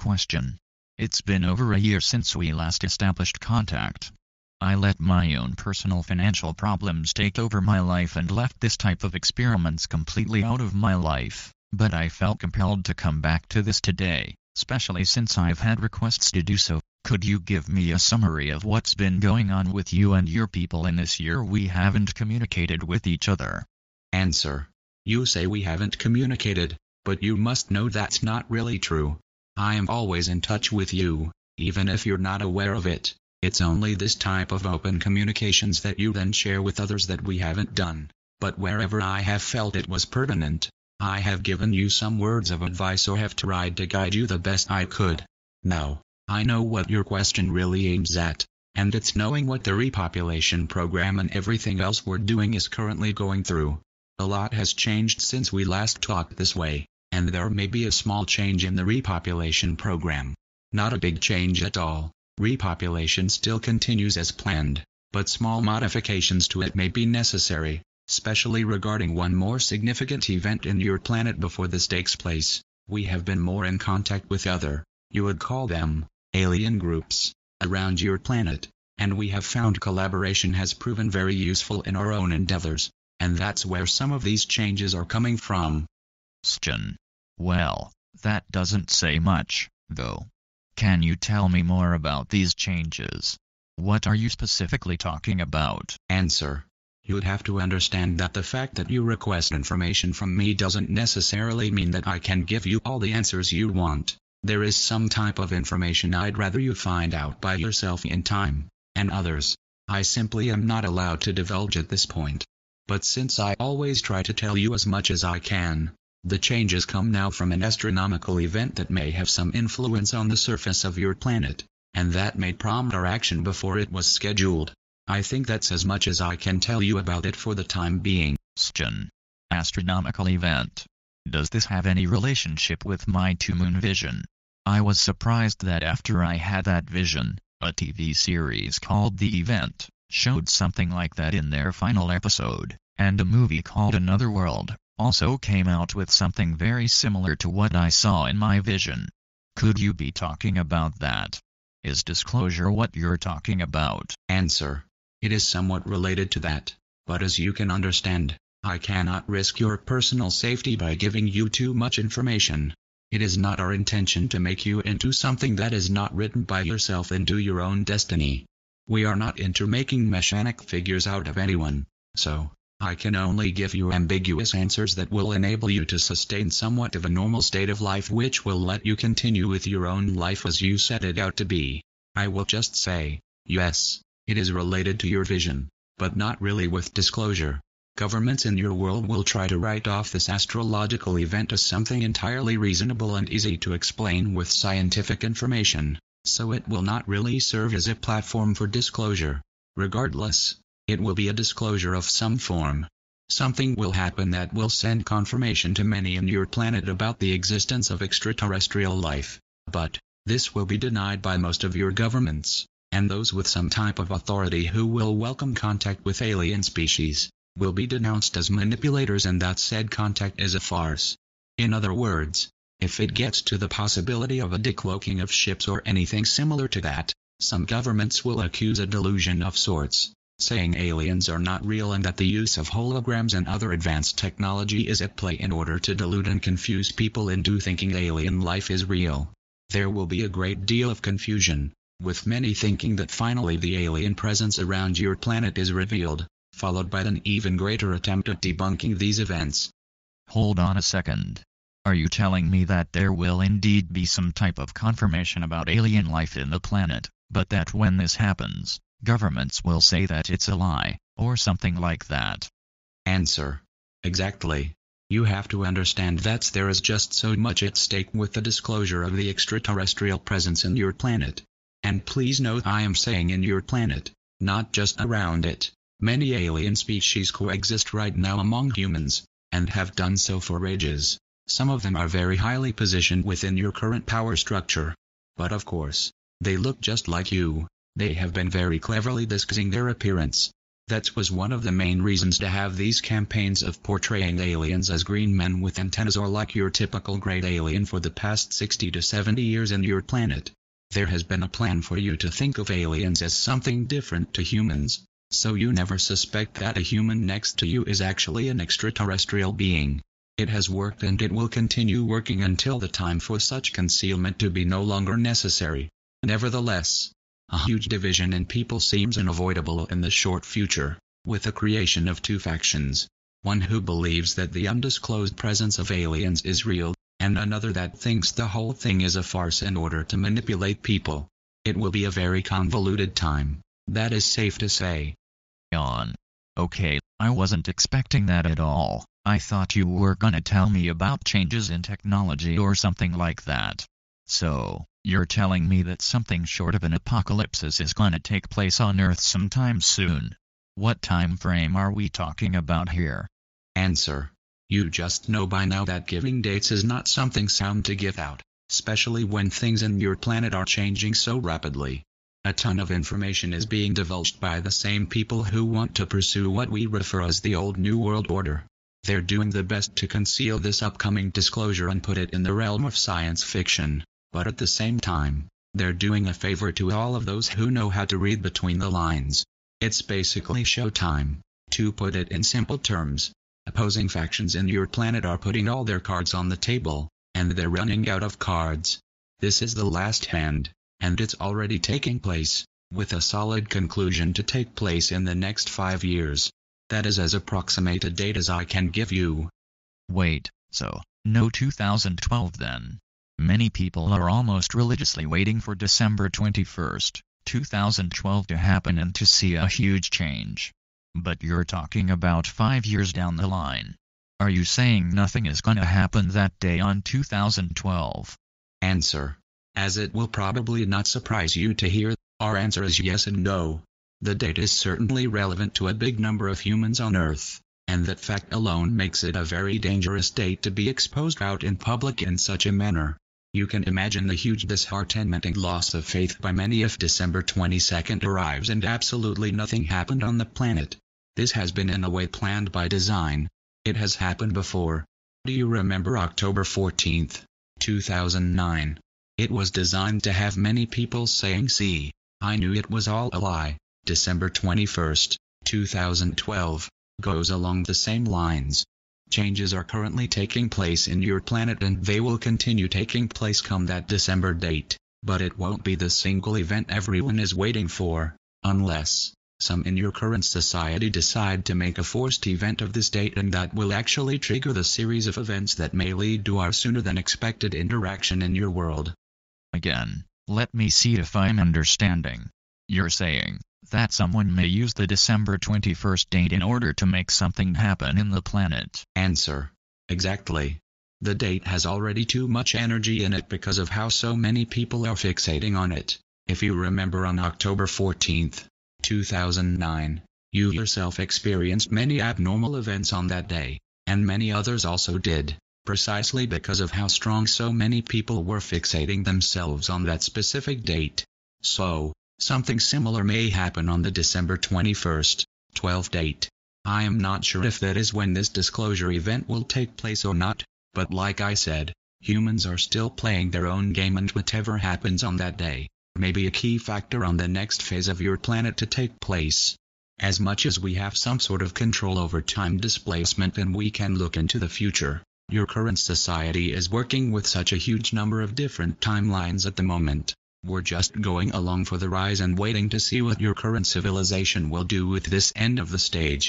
question. It's been over a year since we last established contact. I let my own personal financial problems take over my life and left this type of experiments completely out of my life, but I felt compelled to come back to this today, especially since I've had requests to do so. Could you give me a summary of what's been going on with you and your people in this year we haven't communicated with each other? Answer. You say we haven't communicated, but you must know that's not really true. I am always in touch with you, even if you're not aware of it. It's only this type of open communications that you then share with others that we haven't done. But wherever I have felt it was pertinent, I have given you some words of advice or have tried to guide you the best I could. Now, I know what your question really aims at, and it's knowing what the repopulation program and everything else we're doing is currently going through. A lot has changed since we last talked this way, and there may be a small change in the repopulation program. Not a big change at all. Repopulation still continues as planned, but small modifications to it may be necessary, especially regarding one more significant event in your planet before this takes place. We have been more in contact with other, you would call them, alien groups, around your planet, and we have found collaboration has proven very useful in our own endeavors, and that's where some of these changes are coming from. Stion. Well, that doesn't say much, though. Can you tell me more about these changes? What are you specifically talking about? Answer. You'd have to understand that the fact that you request information from me doesn't necessarily mean that I can give you all the answers you want. There is some type of information I'd rather you find out by yourself in time, and others, I simply am not allowed to divulge at this point. But since I always try to tell you as much as I can, the changes come now from an astronomical event that may have some influence on the surface of your planet, and that may prompt our action before it was scheduled. I think that's as much as I can tell you about it for the time being. Stion. Astronomical event. Does this have any relationship with my two-moon vision? I was surprised that after I had that vision, a TV series called The Event showed something like that in their final episode, and a movie called Another World also came out with something very similar to what I saw in my vision. Could you be talking about that? Is disclosure what you're talking about? Answer. It is somewhat related to that, but as you can understand, I cannot risk your personal safety by giving you too much information. It is not our intention to make you into something that is not written by yourself into your own destiny. We are not into making messianic figures out of anyone, so I can only give you ambiguous answers that will enable you to sustain somewhat of a normal state of life which will let you continue with your own life as you set it out to be. I will just say, yes, it is related to your vision, but not really with disclosure. Governments in your world will try to write off this astrological event as something entirely reasonable and easy to explain with scientific information, so it will not really serve as a platform for disclosure. Regardless, it will be a disclosure of some form. Something will happen that will send confirmation to many in your planet about the existence of extraterrestrial life, but this will be denied by most of your governments, and those with some type of authority who will welcome contact with alien species will be denounced as manipulators, and that said contact is a farce. In other words, if it gets to the possibility of a decloaking of ships or anything similar to that, some governments will accuse a delusion of sorts, saying aliens are not real and that the use of holograms and other advanced technology is at play in order to delude and confuse people into thinking alien life is real. There will be a great deal of confusion, with many thinking that finally the alien presence around your planet is revealed, followed by an even greater attempt at debunking these events. Hold on a second. Are you telling me that there will indeed be some type of confirmation about alien life in the planet, but that when this happens, governments will say that it's a lie, or something like that? Answer. Exactly. You have to understand that there is just so much at stake with the disclosure of the extraterrestrial presence in your planet. And please note I am saying in your planet, not just around it. Many alien species coexist right now among humans, and have done so for ages. Some of them are very highly positioned within your current power structure. But of course, they look just like you. They have been very cleverly disguising their appearance. That was one of the main reasons to have these campaigns of portraying aliens as green men with antennas or like your typical great alien for the past 60 to 70 years in your planet. There has been a plan for you to think of aliens as something different to humans, so you never suspect that a human next to you is actually an extraterrestrial being. It has worked and it will continue working until the time for such concealment to be no longer necessary. Nevertheless, a huge division in people seems unavoidable in the short future, with the creation of two factions. One who believes that the undisclosed presence of aliens is real, and another that thinks the whole thing is a farce in order to manipulate people. It will be a very convoluted time, that is safe to say. Okay, I wasn't expecting that at all. I thought you were gonna tell me about changes in technology or something like that. So, you're telling me that something short of an apocalypse is gonna take place on Earth sometime soon. What time frame are we talking about here? Answer. You just know by now that giving dates is not something sound to give out, especially when things in your planet are changing so rapidly. A ton of information is being divulged by the same people who want to pursue what we refer as the old New World Order. They're doing their best to conceal this upcoming disclosure and put it in the realm of science fiction, but at the same time, they're doing a favor to all of those who know how to read between the lines. It's basically showtime. To put it in simple terms, opposing factions in your planet are putting all their cards on the table, and they're running out of cards. This is the last hand, and it's already taking place, with a solid conclusion to take place in the next 5 years. That is as approximate a date as I can give you. Wait, so, no 2012 then? Many people are almost religiously waiting for December 21st, 2012 to happen and to see a huge change. But you're talking about 5 years down the line. Are you saying nothing is gonna happen that day on 2012? Answer. As it will probably not surprise you to hear, our answer is yes and no. The date is certainly relevant to a big number of humans on Earth, and that fact alone makes it a very dangerous date to be exposed out in public in such a manner. You can imagine the huge disheartenment and loss of faith by many if December 22nd arrives and absolutely nothing happened on the planet. This has been in a way planned by design. It has happened before. Do you remember October 14th, 2009? It was designed to have many people saying, "See, I knew it was all a lie." December 21st, 2012, goes along the same lines. Changes are currently taking place in your planet and they will continue taking place come that December date, but it won't be the single event everyone is waiting for, unless some in your current society decide to make a forced event of this date, and that will actually trigger the series of events that may lead to our sooner than expected interaction in your world. Again, let me see if I'm understanding. You're saying that someone may use the December 21st date in order to make something happen in the planet. Answer. Exactly. The date has already too much energy in it because of how so many people are fixating on it. If you remember on October 14th, 2009, you yourself experienced many abnormal events on that day, and many others also did, precisely because of how strong so many people were fixating themselves on that specific date. So, something similar may happen on the December 21st, 12 date. I am not sure if that is when this disclosure event will take place or not, but like I said, humans are still playing their own game, and whatever happens on that day may be a key factor on the next phase of your planet to take place. As much as we have some sort of control over time displacement and we can look into the future, your current society is working with such a huge number of different timelines at the moment. We're just going along for the rise and waiting to see what your current civilization will do with this end of the stage.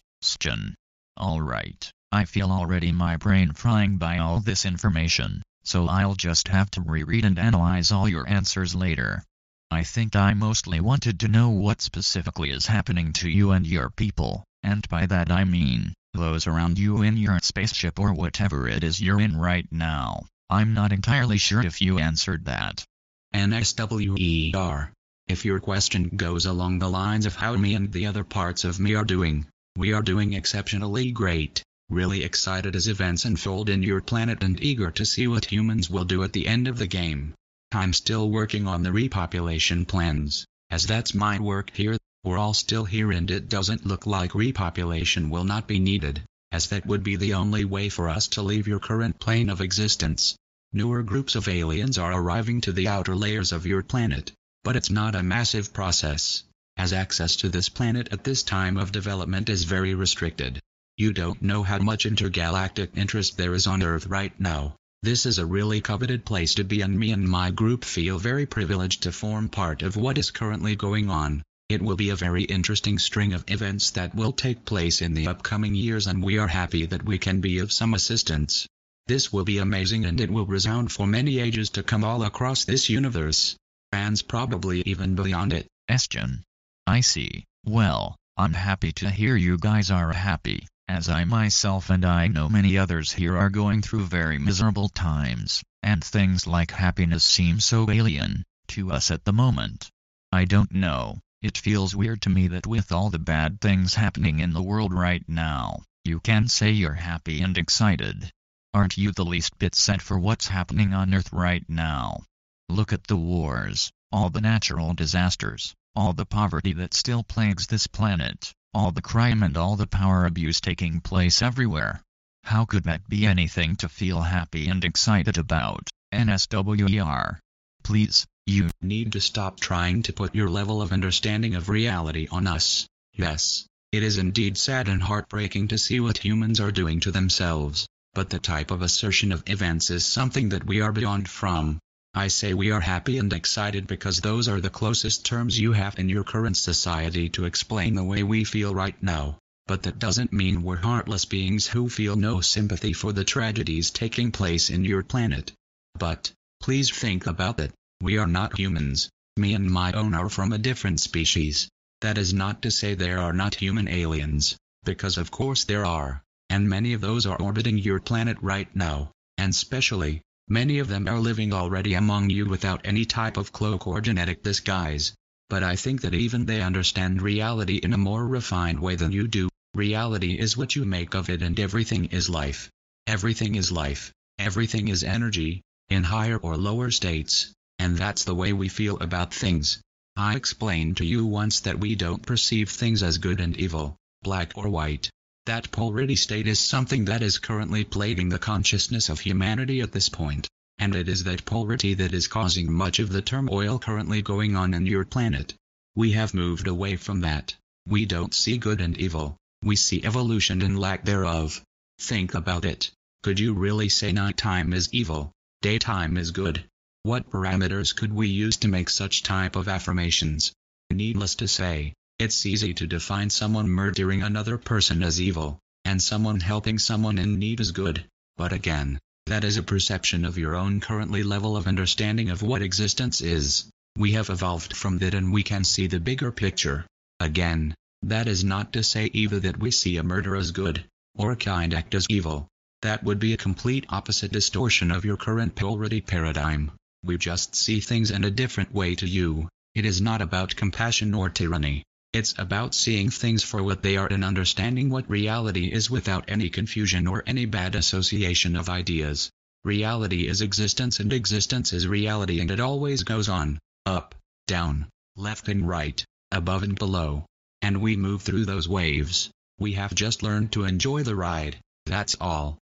Alright, I feel already my brain frying by all this information, so I'll just have to reread and analyze all your answers later. I think I mostly wanted to know what specifically is happening to you and your people, and by that I mean those around you in your spaceship or whatever it is you're in right now. I'm not entirely sure if you answered that. NSWER. If your question goes along the lines of how me and the other parts of me are doing, we are doing exceptionally great, really excited as events unfold in your planet and eager to see what humans will do at the end of the game. I'm still working on the repopulation plans, as that's my work here. We're all still here and it doesn't look like repopulation will not be needed, as that would be the only way for us to leave your current plane of existence. Newer groups of aliens are arriving to the outer layers of your planet, but it's not a massive process, as access to this planet at this time of development is very restricted. You don't know how much intergalactic interest there is on Earth right now. This is a really coveted place to be, and me and my group feel very privileged to form part of what is currently going on. It will be a very interesting string of events that will take place in the upcoming years, and we are happy that we can be of some assistance. This will be amazing and it will resound for many ages to come all across this universe. Fans probably even beyond it. Estion. I see. Well, I'm happy to hear you guys are happy, as I myself and I know many others here are going through very miserable times, and things like happiness seem so alien to us at the moment. I don't know, it feels weird to me that with all the bad things happening in the world right now, you can say you're happy and excited. Aren't you the least bit sad for what's happening on Earth right now? Look at the wars, all the natural disasters, all the poverty that still plagues this planet, all the crime and all the power abuse taking place everywhere. How could that be anything to feel happy and excited about, NSWER? Please, you need to stop trying to put your level of understanding of reality on us. Yes, it is indeed sad and heartbreaking to see what humans are doing to themselves, but the type of assertion of events is something that we are beyond from. I say we are happy and excited because those are the closest terms you have in your current society to explain the way we feel right now, but that doesn't mean we're heartless beings who feel no sympathy for the tragedies taking place in your planet. But, please think about it, we are not humans. Me and my own are from a different species. That is not to say there are not human aliens, because of course there are, and many of those are orbiting your planet right now, and specially, many of them are living already among you without any type of cloak or genetic disguise. But I think that even they understand reality in a more refined way than you do. Reality is what you make of it, and everything is life. Everything is life. Everything is energy, in higher or lower states, and that's the way we feel about things. I explained to you once that we don't perceive things as good and evil, black or white. That polarity state is something that is currently plaguing the consciousness of humanity at this point, and it is that polarity that is causing much of the turmoil currently going on in your planet. We have moved away from that. We don't see good and evil, we see evolution and lack thereof. Think about it. Could you really say nighttime is evil, daytime is good? What parameters could we use to make such type of affirmations? Needless to say, it's easy to define someone murdering another person as evil, and someone helping someone in need as good, but again, that is a perception of your own currently level of understanding of what existence is. We have evolved from that and we can see the bigger picture. Again, that is not to say either that we see a murder as good, or a kind act as evil. That would be a complete opposite distortion of your current polarity paradigm. We just see things in a different way to you. It is not about compassion or tyranny. It's about seeing things for what they are and understanding what reality is without any confusion or any bad association of ideas. Reality is existence and existence is reality, and it always goes on, up, down, left and right, above and below. And we move through those waves. We have just learned to enjoy the ride, that's all.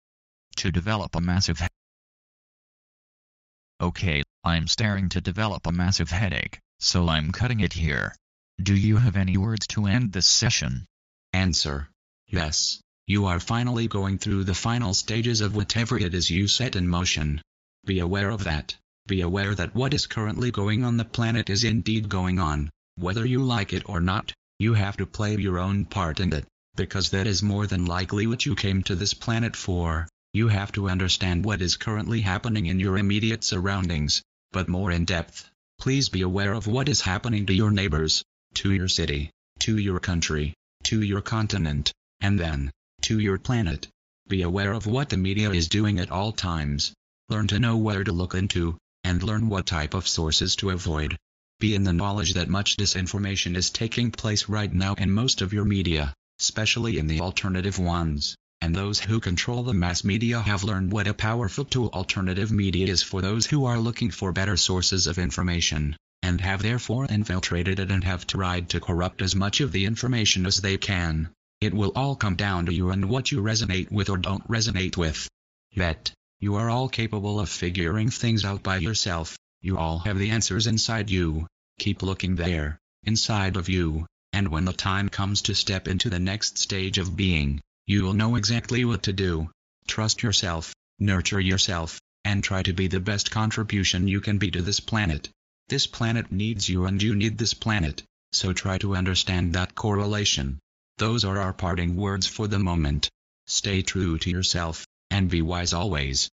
To develop a massive Okay, I'm starting to develop a massive headache, so I'm cutting it here. Do you have any words to end this session? Answer: yes. You are finally going through the final stages of whatever it is you set in motion. Be aware of that. Be aware that what is currently going on the planet is indeed going on. Whether you like it or not, you have to play your own part in it, because that is more than likely what you came to this planet for. You have to understand what is currently happening in your immediate surroundings, but more in depth. Please be aware of what is happening to your neighbors, to your city, to your country, to your continent, and then, to your planet. Be aware of what the media is doing at all times. Learn to know where to look into, and learn what type of sources to avoid. Be in the knowledge that much disinformation is taking place right now in most of your media, especially in the alternative ones, and those who control the mass media have learned what a powerful tool alternative media is for those who are looking for better sources of information. and have therefore infiltrated it and have tried to corrupt as much of the information as they can. It will all come down to you and what you resonate with or don't resonate with. Yet, you are all capable of figuring things out by yourself. You all have the answers inside you. Keep looking there, inside of you, and when the time comes to step into the next stage of being, you will know exactly what to do. Trust yourself, nurture yourself, and try to be the best contribution you can be to this planet. This planet needs you and you need this planet, so try to understand that correlation. Those are our parting words for the moment. Stay true to yourself, and be wise always.